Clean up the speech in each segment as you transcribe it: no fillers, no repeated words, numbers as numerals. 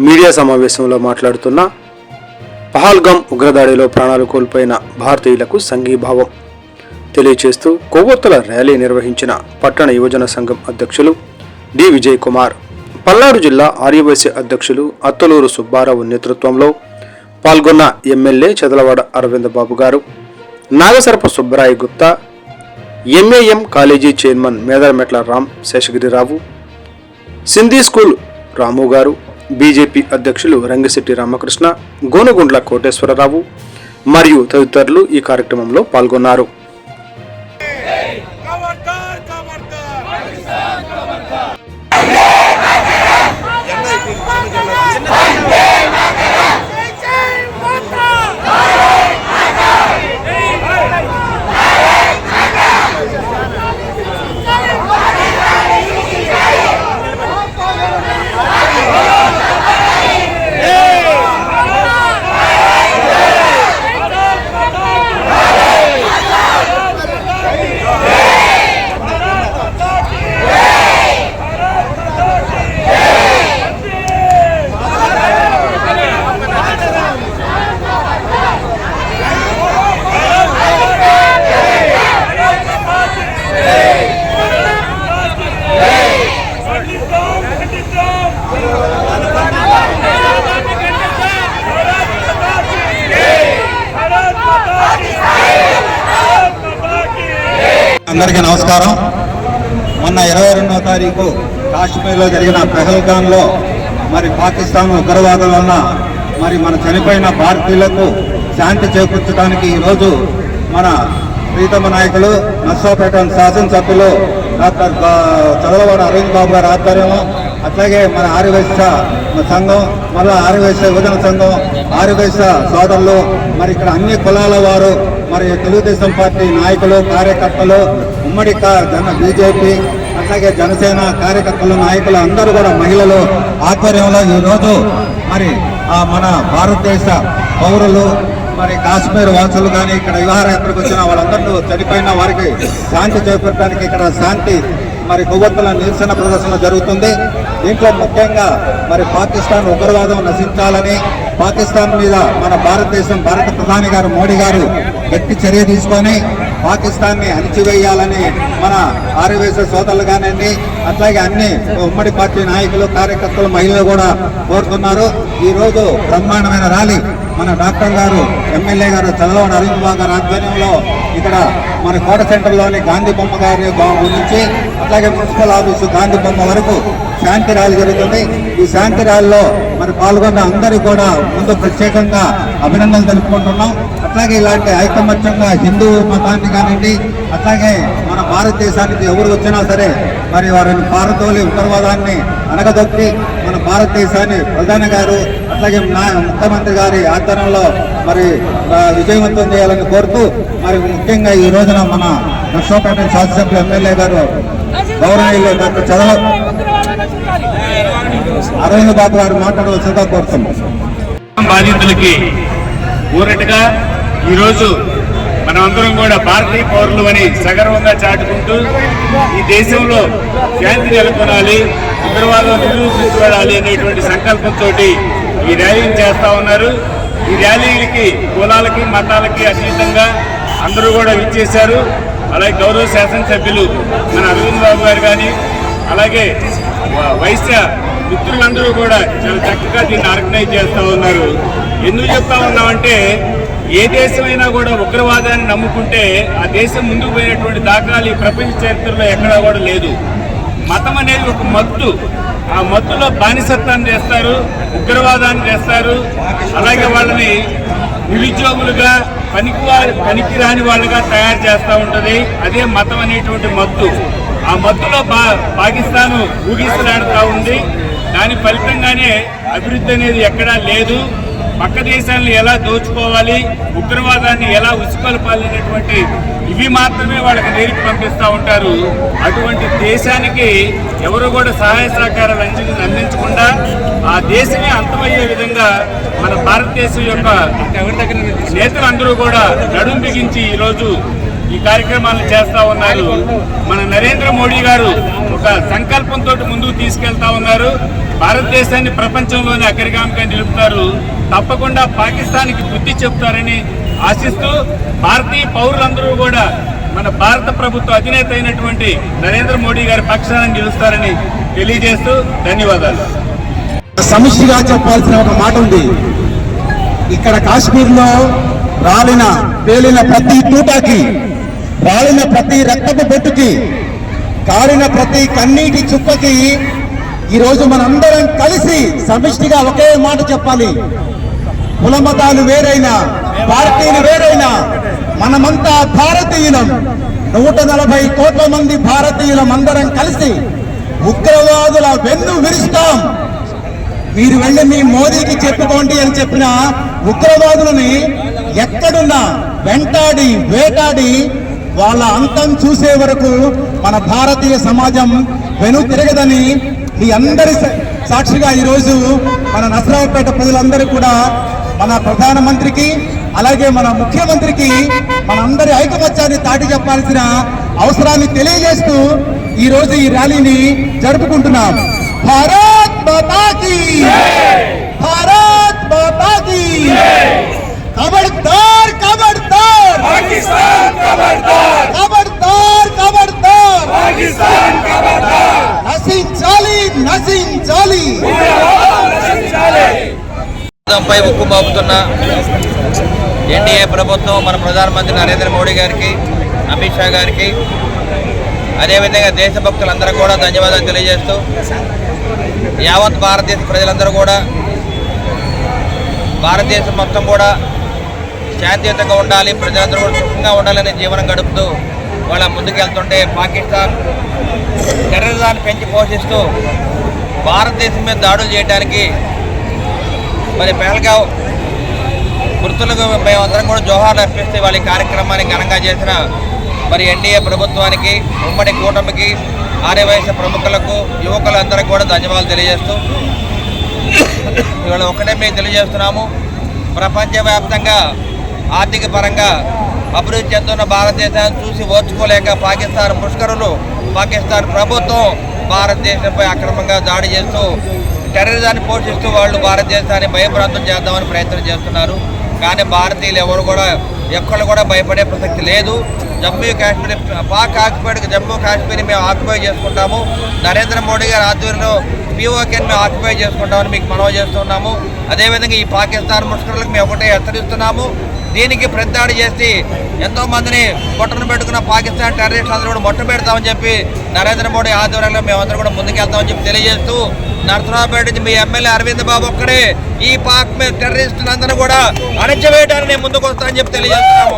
Media సమావేశంలో మాట్లాడుతున్న పహల్గామ్ ఉగ్రదాడిలో ప్రాణాలు కోల్పోయిన భారతీయులకు సంఘీభావం తెలియజేస్తూ కొవ్వొత్తుల ర్యాలీ నిర్వహించిన పట్టణ యువజన సంఘం అధ్యక్షులు డి విజయ్ కుమార్, పల్నాడు జిల్లా ఆర్యవైశ్య అధ్యక్షులు అత్తలూరు సుబ్బారావు నేతృత్వంలో పాల్గొన్న ఎమ్మెల్యే చదలవాడ అరవింద్ బాబు గారు, Nagasarapa Subbaraya Gupta, MAM college chairman Medarametla Ram Seshagirirao, Sindhi school Ramu గారు, బీజేపీ అధ్యక్షులు రంగిశెట్టి రామకృష్ణ, గోనగుండ్ల కోటేశ్వరరావు మరియు తదితరులు ఈ కార్యక్రమంలో పాల్గొన్నారు. అందరికీ నమస్కారం. మొన్న 22వ తారీఖు కాశ్మీర్లో జరిగిన పహల్గామ్లో మరి పాకిస్తాన్ ఉగ్రవాదం వలన మరి మన చనిపోయిన భారతీయులకు శాంతి చేకూర్చడానికి ఈరోజు మన ప్రీతమ నాయకులు నర్సాపేట శాసనసభ్యులు డాక్టర్ చదలవాడ అరవింద్ బాబు గారి ఆధ్వర్యంలో, అట్లాగే మన ఆర్యవైశ్య సంఘం, మళ్ళీ ఆర్యవైశ్య యువజన సంఘం, ఆర్యవైశ్య సోదరులు, మరి ఇక్కడ అన్ని కులాల వారు, మరి తెలుగుదేశం పార్టీ నాయకులు, కార్యకర్తలు, ఉమ్మడి బీజేపీ, అట్లాగే జనసేన కార్యకర్తలు, నాయకులు అందరూ కూడా మహిళలు ఆధ్వర్యంలో ఈరోజు మరి మన భారతదేశ పౌరులు, మరి కాశ్మీర్ వాసులు కానీ ఇక్కడ విహారయాత్రకు వచ్చిన వాళ్ళందరూ చనిపోయిన వారికి శాంతి చేకూర్చడానికి ఇక్కడ శాంతి మరి కొవ్వొత్తుల నిరసన ప్రదర్శన జరుగుతుంది. దీంట్లో ముఖ్యంగా మరి పాకిస్తాన్ ఉగ్రవాదం నశించాలని, పాకిస్తాన్ మీద మన భారత ప్రధాని గారు మోడీ గారు గట్టి చర్య తీసుకొని పాకిస్తాన్ని అణిచివేయాలని మన ఆర్యవైశ్య సోదరులు కానివ్వండి, అట్లాగే అన్ని ఉమ్మడి పార్టీ నాయకులు, కార్యకర్తలు, మహిళలు కూడా కోరుతున్నారు. ఈరోజు బ్రహ్మాండమైన ర్యాలీ మన డాక్టర్ గారు, ఎమ్మెల్యే గారు చదలవాడ అరవింద్ బాబు గారి ఆధ్వర్యంలో ఇక్కడ మన కోట సెంటర్లోని గాంధీ బొమ్మ గారి నుంచి అట్లాగే మున్సిపల్ ఆఫీసు గాంధీ బొమ్మ వరకు శాంతి ర్యాలీ జరుగుతుంది. ఈ శాంతి ర్యాలీలో మరి పాల్గొన్న అందరికీ కూడా ముందు ప్రత్యేకంగా అభినందనలు తెలుపుకుంటున్నాం. అట్లాగే ఇలాంటి ఐకమత్యంగా హిందూ మతాన్ని కానివ్వండి, అట్లాగే మన భారతదేశానికి ఎవరు వచ్చినా సరే మరి వారిని పారదోలి ఉగ్రవాదాన్ని అనగదొక్కి మన భారతదేశాన్ని ప్రధాని గారు, అట్లాగే ముఖ్యమంత్రి గారి ఆధ్వర్యంలో మరి విజయవంతం చేయాలని కోరుతూ, మరి ముఖ్యంగా ఈ రోజున మన నర్సాపేట శాసనసభ్యులు ఎమ్మెల్యే గారు గౌరవనీయులు డాక్టర్ అరవింద్ బాబు గారు మాట్లాడవలసిందిగా కోరుతున్నాం. బాధితులకి ఊరటగా ఈరోజు మనమందరం కూడా భారతీయ పౌరులు అని సగర్వంగా చాటుకుంటూ ఈ దేశంలో శాంతి నెలకొనాలి, ఉగ్రవాదం నిరూపించబడాలి అనేటువంటి సంకల్పంతో ఈ ర్యాలీని చేస్తూ ఉన్నారు. ఈ ర్యాలీలకి కులాలకి మతాలకి అతీతంగా అందరూ కూడా విచ్చేశారు. అలాగే గౌరవ శాసనసభ్యులు మన అరవింద్ బాబు గారు కానీ, అలాగే వైశ్య మిత్రులందరూ కూడా చాలా చక్కగా దీన్ని ఆర్గనైజ్ చేస్తూ ఉన్నారు. ఎందుకు చెప్తా ఉన్నామంటే, ఏ దేశమైనా కూడా ఉగ్రవాదాన్ని నమ్ముకుంటే ఆ దేశం ముందుకు పోయినటువంటి దాఖలాలు ఈ ప్రపంచ చరిత్రలో ఎక్కడా కూడా లేదు. మతం అనేది ఒక మత్తు, ఆ మత్తులో బానిసత్వాన్ని చేస్తారు, ఉగ్రవాదాన్ని చేస్తారు. అలాగే వాళ్ళని నిరుద్యోగులుగా పనికి రాని వాళ్ళుగా తయారు చేస్తూ ఉంటుంది. అదే మతం అనేటువంటి మత్తు. ఆ మత్తులో పాకిస్తాన్ ఊగిసలాడుతూ ఉంది. దాని ఫలితంగానే అభివృద్ధి అనేది ఎక్కడా లేదు. పక్క దేశాలను ఎలా దోచుకోవాలి, ఉగ్రవాదాన్ని ఎలా ఉసుకొల్పాలి అనేటువంటి ఇవి మాత్రమే వాళ్ళకి నేర్పి పంపిస్తూ ఉంటారు. అటువంటి దేశానికి ఎవరు కూడా సహాయ సహకారాలు అందించకుండా ఆ దేశమే అంతమయ్యే విధంగా మన భారతదేశం యొక్క నేతలందరూ కూడా నడుం బిగించి ఈరోజు ఈ కార్యక్రమాలను చేస్తా ఉన్నారు. మన నరేంద్ర మోడీ గారు ఒక సంకల్పంతో ముందుకు తీసుకెళ్తా ఉన్నారు. భారతదేశాన్ని ప్రపంచంలోనే అగ్రగామిగా నిలుపుతారు. తప్పకుండా పాకిస్తాన్కి బుద్ధి చెప్తారని ఆశిస్తూ భారతీయ పౌరులందరూ కూడా మన భారత ప్రభుత్వ అధినేత అయినటువంటి నరేంద్ర మోడీ గారి పక్షాన నిలుస్తారని తెలియజేస్తూ ధన్యవాదాలు. సమిష్టిగా చెప్పాల్సిన ఒక మాట ఉంది. ఇక్కడ కాశ్మీర్లో పేలిన ప్రతి తూటాకి, రాలిన ప్రతి రక్తపు బొట్టుకి, కాలిన ప్రతి కన్నీటి చుక్కకి ఈరోజు మనందరం కలిసి సమిష్టిగా ఒకే మాట చెప్పాలి. కులమతాలు వేరైనా, పార్టీలు వేరైనా, మనమంతా భారతీయులం. 140 కోట్ల మంది భారతీయులం అందరం కలిసి ఉగ్రవాదుల వెన్ను విరుస్తాం. మీరు వెళ్ళి మీ మోదీకి చెప్పుకోండి అని చెప్పిన ఉగ్రవాదులని ఎక్కడున్నా వెంటాడి వేటాడి వాళ్ళ అంతం చూసే వరకు మన భారతీయ సమాజం వెను తిరగదని మీ అందరి సాక్షిగా ఈరోజు మన నసరావుపేట ప్రజలందరూ కూడా మన ప్రధానమంత్రికి అలాగే మన ముఖ్యమంత్రికి మనందరి ఐకమత్యాన్ని చాటి చెప్పాల్సిన అవసరాన్ని తెలియజేస్తూ ఈరోజు ఈ ర్యాలీని జరుపుకుంటున్నాం. భారత్ మాతా కీ భారత్ మాతా కీ. ఖబర్దార్ ఖబర్దార్ పాకిస్తాన్, ఖబర్దార్ ఖబర్దార్ ఖబర్దార్ పాకిస్తాన్, ఖబర్దార్. నశించాలి నశించాలి. పై ఉక్కు మోపుతున్న ఎన్డీఏ ప్రభుత్వం మన ప్రధానమంత్రి నరేంద్ర మోడీ గారికి, అమిత్ షా గారికి, అదేవిధంగా దేశభక్తులందరూ కూడా ధన్యవాదాలు తెలియజేస్తూ యావత్ భారతదేశ ప్రజలందరూ కూడా భారతదేశం మొత్తం కూడా శాంతియుతంగా ఉండాలి, ప్రజలందరూ కూడా సుఖంగా ఉండాలనే జీవనం గడుపుతూ వాళ్ళ ముందుకెళ్తుంటే పాకిస్తాన్ టెర్రరిజాన్ని పెంచి పోషిస్తూ భారతదేశం మీద దాడులు చేయడానికి మరి పహల్గావ్ మృతులకు మేమందరం కూడా జోహార్లు అర్పిస్తే వాళ్ళ కార్యక్రమాన్ని ఘనంగా చేసిన మరి ఎన్డీఏ ప్రభుత్వానికి, ఉమ్మడి కూటమికి, ఆర్యవైశ్య ప్రముఖులకు, యువకులందరికీ కూడా ధన్యవాదాలు తెలియజేస్తూ ఇవాళ ఒక్కటే మేము తెలియజేస్తున్నాము. ప్రపంచవ్యాప్తంగా ఆర్థిక పరంగా అభివృద్ధి చెందుతున్న భారతదేశాన్ని చూసి ఓర్చుకోలేక పాకిస్తాన్ ముష్కరులు, పాకిస్తాన్ ప్రభుత్వం భారతదేశంపై అక్రమంగా దాడి చేస్తూ టెర్రరిజాన్ని పోషిస్తూ వాళ్ళు భారతదేశాన్ని భయభ్రాంతం చేద్దామని ప్రయత్నం చేస్తున్నారు. కానీ భారతీయులు ఎవరు కూడా ఎక్కళ్ళు కూడా భయపడే ప్రసక్తి లేదు. జమ్మూ కాశ్మీర్ పాక్ ఆక్యుపైడ్ జమ్మూ కాశ్మీర్ మేము ఆక్యుపై చేసుకుంటాము. నరేంద్ర మోడీ గారి ఆధ్వర్యంలో పీఓకేని మేము ఆక్యుపై చేసుకుంటామని మీకు మనవి చేస్తున్నాము. అదేవిధంగా ఈ పాకిస్తాన్ ముష్కరులకు మేము ఒకటే హెచ్చరిస్తున్నాము. దీనికి ప్రతిదాడి చేసి ఎంతోమందిని పొట్టను పెట్టుకున్న పాకిస్తాన్ టెర్రరిస్టులు అందరూ కూడా మొట్ట పెడతామని చెప్పి నరేంద్ర మోడీ ఆధ్వర్యంలో మేమందరం కూడా ముందుకెళ్తామని చెప్పి తెలియజేస్తూ నరసరావుపేట నుంచి మీ ఎమ్మెల్యే అరవింద్ బాబు ఒక్కడే ఈ పాక్ టెర్రరిస్టులందరూ కూడా అణచివేయడానికి నేను ముందుకు వస్తానని చెప్పి తెలియజేస్తున్నాము.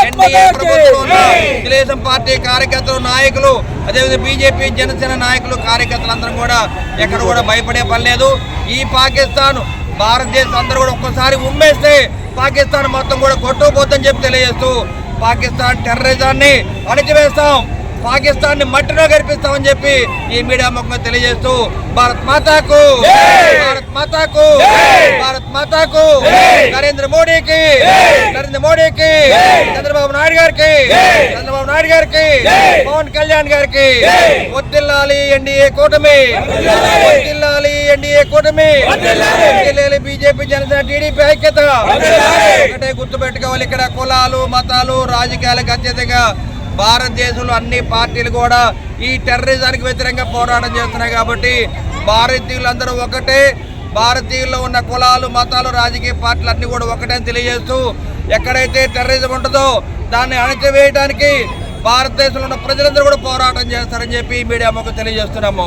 ఎన్డీఏ ప్రభుత్వంలో తెలుగుదేశం పార్టీ కార్యకర్తలు, నాయకులు, అదేవిధంగా బీజేపీ, జనసేన నాయకులు, కార్యకర్తలందరం కూడా ఎక్కడ కూడా భయపడే పని లేదు. ఈ పాకిస్తాన్ భారతదేశం అందరూ కూడా ఒక్కసారి ఉమ్మేస్తే పాకిస్తాన్ మొత్తం కూడా కొట్టుకుపోతుందని చెప్పి తెలియజేస్తూ పాకిస్తాన్ టెర్రరిజాన్ని అణచివేస్తాం, పాకిస్తాన్ని మట్టిలో గడిపిస్తామని చెప్పి ఈ మీడియా ముఖంగా తెలియజేస్తూ భారత్ మాతాకు, భారత్ మాతాకు, భారత్ మాతాకు, నరేంద్ర మోడీకి, నరేంద్ర మోడీకి, చంద్రబాబు నాయుడు గారికి, చంద్రబాబు నాయుడు గారికి, పవన్ కళ్యాణ్ గారికి వర్ధిల్లాలి ఎన్డీఏ కూటమి, వర్ధిల్లాలి ఎన్డీఏ కూటమి, వర్ధిల్లాలి బీజేపీ, జనసేన, టీడీపీ ఐక్యత. ఒకటే గుర్తుపెట్టుకోవాలి, ఇక్కడ కులాలు, మతాలు, రాజకీయాలకు అత్యధికంగా భారతదేశంలో అన్ని పార్టీలు కూడా ఈ టెర్రరిజానికి వ్యతిరేకంగా పోరాటం చేస్తున్నాయి. కాబట్టి భారతీయులందరూ ఒకటే, భారతీయుల్లో ఉన్న కులాలు, మతాలు, రాజకీయ పార్టీలు అన్నీ కూడా ఒకటే అని తెలియజేస్తూ ఎక్కడైతే టెర్రరిజం ఉంటుందో దాన్ని అణచివేయడానికి భారతదేశంలో ఉన్న ప్రజలందరూ కూడా పోరాటం చేస్తారని చెప్పి మీడియా ముఖం తెలియజేస్తున్నాము.